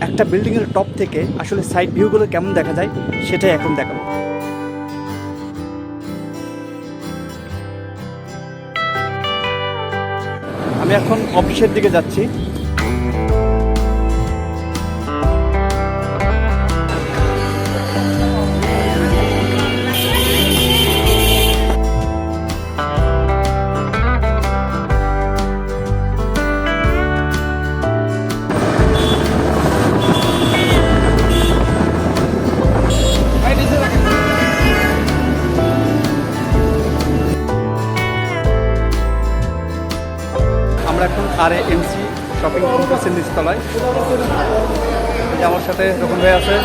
একটা বিল্ডিংয়ের টপ থেকে আসলে সাইড ভিউগুলো কেমন দেখা যায় সেটাই এখন দেখাবো। আমি এখন অফিসের দিকে যাচ্ছি। আমরা এখন RAMC শপিং কমপ্লেক্সের নিচতলায়। আমার সাথে রকম ভাই আছে।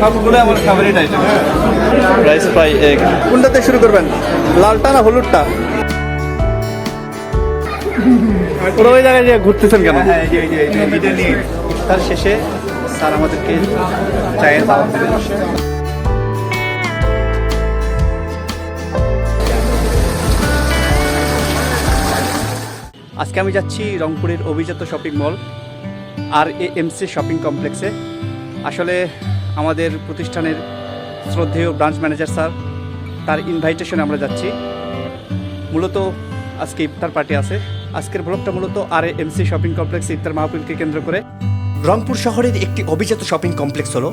সবগুলো আমার favourite item. Rice fry egg কোনটাতে শুরু করবেন, লালটা না হলুদটা? পুরো ওই জায়গায় যে ঘুরতেছেন কেন? তার শেষে স্যার আমাদেরকে চায়ের দাওয়াত দিলেন। আজকে আমি যাচ্ছি রংপুরের অভিজাত শপিং মল RAMC শপিং কমপ্লেক্সে। আসলে আমাদের প্রতিষ্ঠানের শ্রদ্ধেয় ব্রাঞ্চ ম্যানেজার স্যার, তার ইনভাইটেশনে আমরা যাচ্ছি। মূলত আজকে ইফতার পার্টি আছে। আজকের ব্লগটা মূলত RAMC শপিং কমপ্লেক্স ইফতার মাহফিলকে কেন্দ্র করে। রংপুর শহরের একটি অভিজাত শপিং কমপ্লেক্স হলো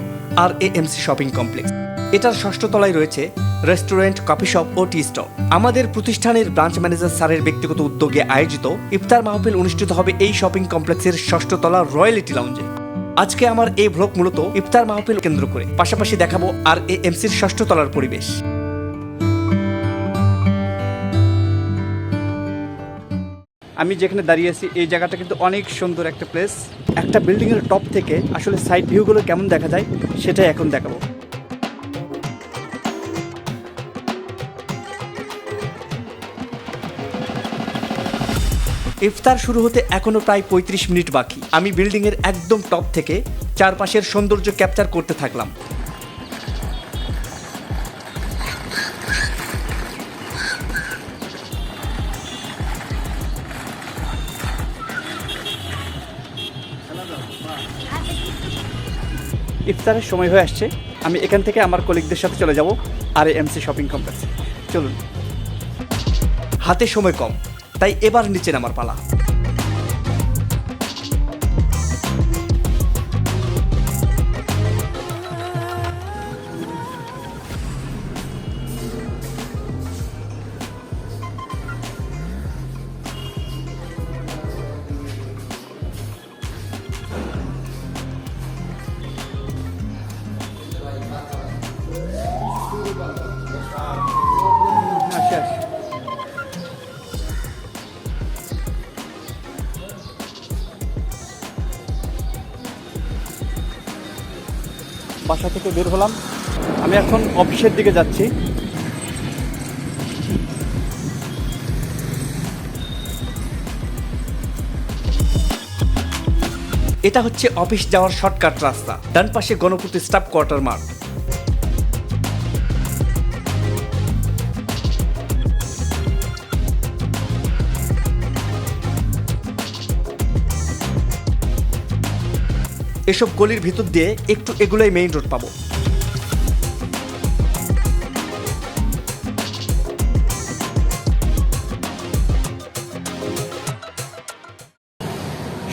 RAMC শপিং কমপ্লেক্স। এটার ষষ্ঠ তলায় রয়েছে রেস্টুরেন্ট, কফি শপ ও টি স্টল। আমাদের প্রতিষ্ঠানের ব্রাঞ্চ ম্যানেজার স্যারের ব্যক্তিগত উদ্যোগে আয়োজিত ইফতার মাহফিল অনুষ্ঠিত হবে এই শপিং কমপ্লেক্সের ষষ্ঠ তলা রয়্যালিটি লাউঞ্জে। আজকে আমার এই ব্লগ মূলত ইফতার মাহফিল কেন্দ্র করে, পাশাপাশি দেখাবো RAMCর ষষ্ঠ তলার পরিবেশ। আমি যেখানে দাঁড়িয়ে আছি এই জায়গাটা কিন্তু অনেক সুন্দর একটা প্লেস। একটা বিল্ডিংয়ের টপ থেকে আসলে সাইড ভিউগুলো কেমন দেখা যায় সেটাই এখন দেখাবো। ইফতার শুরু হতে এখনো প্রায় 35 মিনিট বাকি। আমি বিল্ডিংয়ের একদম টপ থেকে চারপাশের সৌন্দর্য ক্যাপচার করতে থাকলাম। ইফতারের সময় হয়ে আসছে। আমি এখান থেকে আমার কলিগদের সাথে চলে যাব RAMC শপিং কমপ্লেক্সে। চলুন। হাতে সময় কম, তাই এবার নিচে নামার পালা। বাসা থেকে বের হলাম। আমি এখন অফিসের দিকে যাচ্ছি। এটা হচ্ছে অফিস যাওয়ার শর্টকাট রাস্তা। ডান পাশে গণপতি স্টাফ কোয়ার্টার মাঠ। এসব গলির ভিতর দিয়ে একটু এগুলোই মেইন রোড পাবো।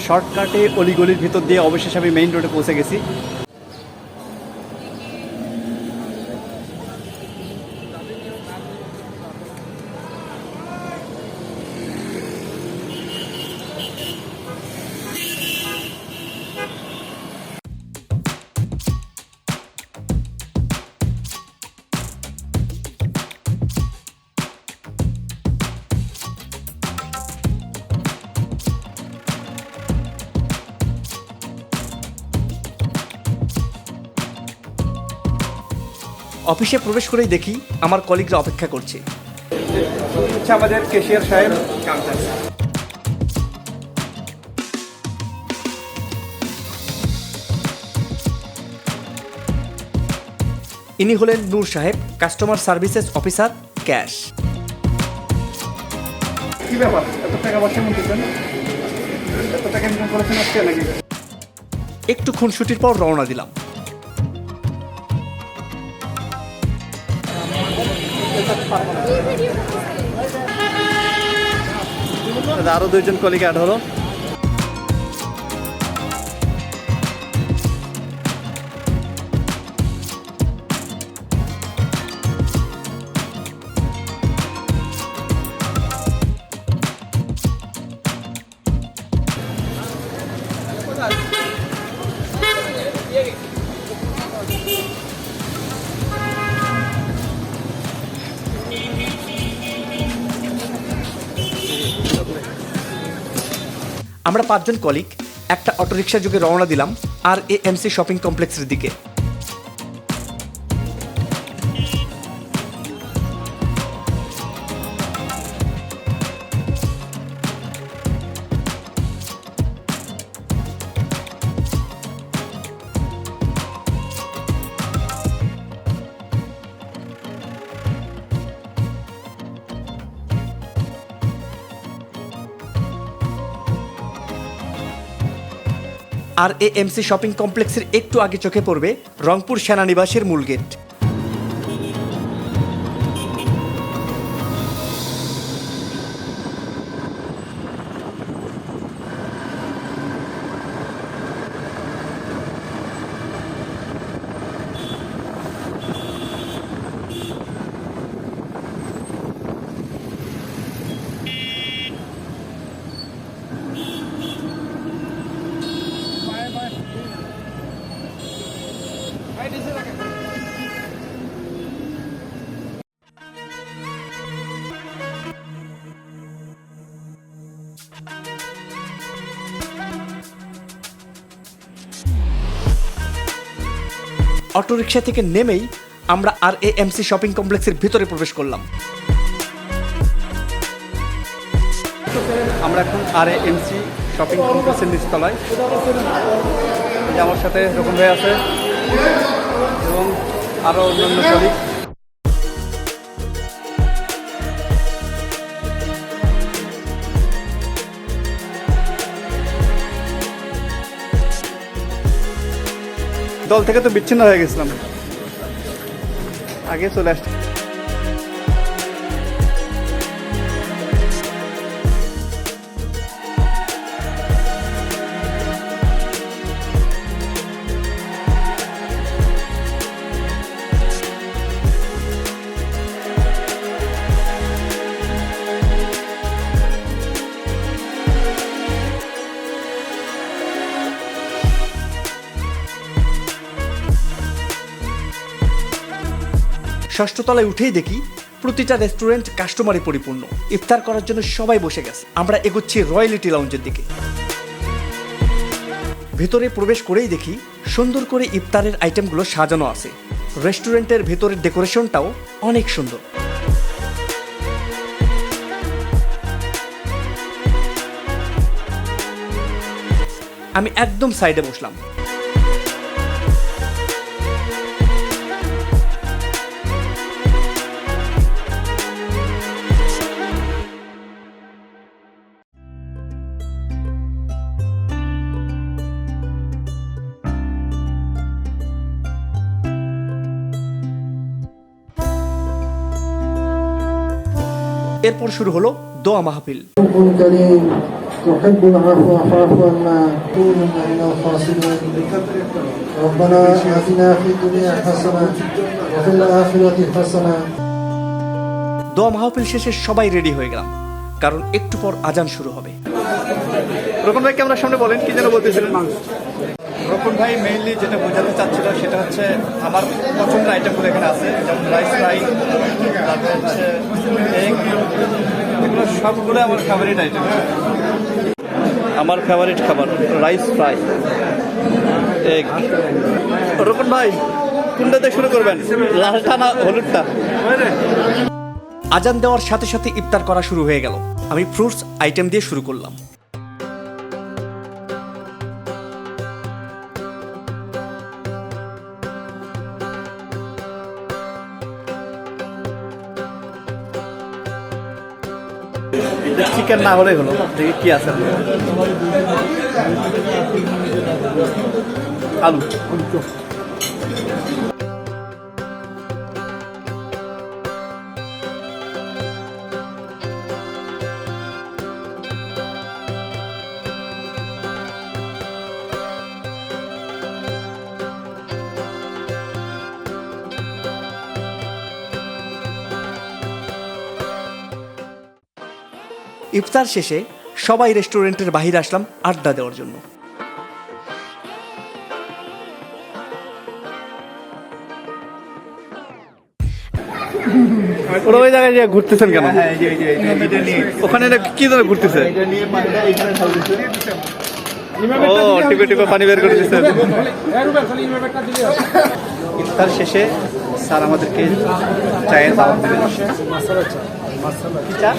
শর্টকাটে অলিগলির ভিতর দিয়ে অবশেষে আমি মেইন রোডে পৌঁছে গেছি। অফিসে প্রবেশ করেই দেখি আমার কলিগরা অপেক্ষা করছে। হচ্ছে আমাদের ক্যাশিয়ার সাহেব। ইনি হলেন নূর সাহেব, কাস্টমার সার্ভিসেস অফিসার, ক্যাশ। কি ব্যাপার, এত টাকা বসে মন্ত্রীছেন, এত টাকা ইনকাম করেছেন আজকে নাকি? একটু খুনসুটির পর রওনা দিলাম। আরো দুইজন কলিগ অ্যাড হলো। আমরা 5 জন কলিগ একটা অটোরিকশা যোগে রওনা দিলাম RAMC শপিং কমপ্লেক্সের দিকে। RAMC শপিং কমপ্লেক্সের একটু আগে চোখে পড়বে রংপুর সেনানিবাসের মূল গেট। অটোরিকশা থেকে নেমেই আমরা RAMC শপিং কমপ্লেক্সের ভিতরে প্রবেশ করলাম। আমরা এখন RAMC শপিং কমপ্লেক্সের নিচতলায়। আমার সাথে রকম ভাই আছে এবং আরো অন্যান্য কলিগ। দল থেকে তো বিচ্ছিন্ন হয়ে গেছিলাম, আগে চলে আসছি। ষষ্ঠ তলায় উঠেই দেখি প্রতিটা রেস্টুরেন্ট কাস্টমারে পরিপূর্ণ। ইফতার করার জন্য সবাই বসে গেছে। আমরা এগোচ্ছি রয়্যালিটি লাউঞ্জের দিকে। ভেতরে প্রবেশ করেই দেখি সুন্দর করে ইফতারের আইটেমগুলো সাজানো আছে। রেস্টুরেন্টের ভেতরের ডেকোরেশনটাও অনেক সুন্দর। আমি একদম সাইডে বসলাম। এরপর শুরু হলো দোয়া মাহফিল। দোয়া মাহফিল শেষে সবাই রেডি হয়ে গেলাম, কারণ একটু পর আজান শুরু হবে। রকম ভাই ক্যামেরার সামনে বলেন, কি যেন বলতেছিলেন? রকম ভাই মেইনলি যেটা বোঝাতে চাচ্ছিল সেটা হচ্ছে আমার পছন্দের আইটেমগুলো এখানে আছে, যেমন রাইস ফ্রাই, তারপর হচ্ছে এগ, এগুলো সবগুলো আমার ফেভারিট আইটেম। আমার ফেভারিট খাবার রাইস ফ্রাই, এগ। রকম ভাই কোনটাতে শুরু করবেন, লালটা না হলুদটা? আজান দেওয়ার সাথে সাথে ইফতার করা শুরু হয়ে গেল। আমি ফ্রুটস আইটেম দিয়ে শুরু করলাম। চিকেন না হলেই হলো, দেখি কি আছে। আলু, ইফতার শেষে সবাই রেস্টুরেন্টের বাহিরে আসলাম আড্ডা দেওয়ার জন্য। ওরা ওই জায়গায় ঘুরতেছেন কেন? ওখানে কি ধরে ঘুরতেছে? ও টিপে টিপে পানি বের করে দিচ্ছে। ইফতার শেষে স্যার আমাদেরকে চায়ের দাওয়াত দিলেন। কি চা?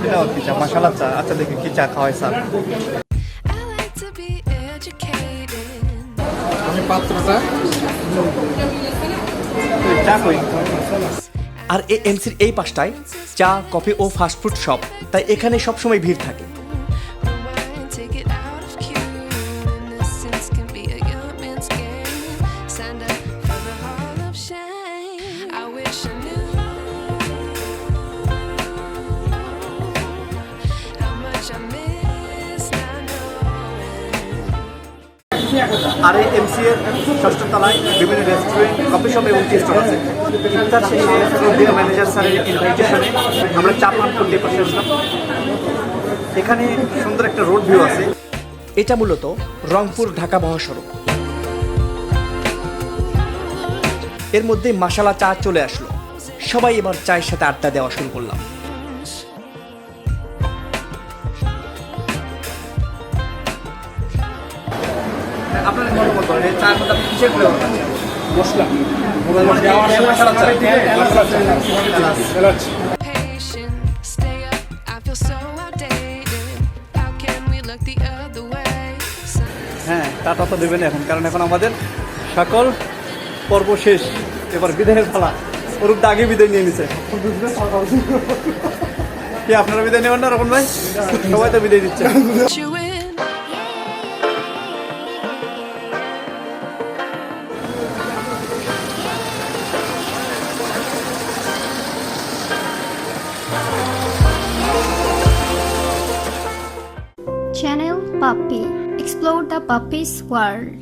এটাও কি চা? মশালা চা। আচ্ছা দেখি কি চা খাওয়ায় স্যার। আর এএমসির এই পাশটায় চা, কফি ও ফাস্টফুড শপ, তাই এখানে সবসময় ভিড় থাকে। আর এমসি এর ষষ্ঠ তলায় বিভিন্ন রেস্টুরেন্ট, কফি শপ এবং টি স্টল আছে। ইফতার শেষে শ্রদ্ধেয় ম্যানেজার স্যারের ইনভাইটেশনে আমরা চা পান করতে পাশে আসলাম। এখানে সুন্দর একটা রোড ভিউ আছে। এটা মূলত রংপুর ঢাকা মহাসড়ক। এর মধ্যে মশালা চা চলে আসলো। সবাই এবার চায়ের সাথে আড্ডা দেওয়া শুরু করলাম। আপনার মতামত বলেন, এই চার মধ্যে কিসের ফ্লেভার আছে? মশলা, মশলা চা। হ্যাঁ, টাটা তো দেবেন এখন, কারণ এখন আমাদের সকল পর্ব শেষ। এবার বিদায়ের পালা। ওরূপ আগে বিদায় নিয়ে নিছে। কি আপনারা বিদায় নেবেন না রকম ভাই? সবাই তো বিদায় দিচ্ছে। Channel Puppy. Explore the puppy's world.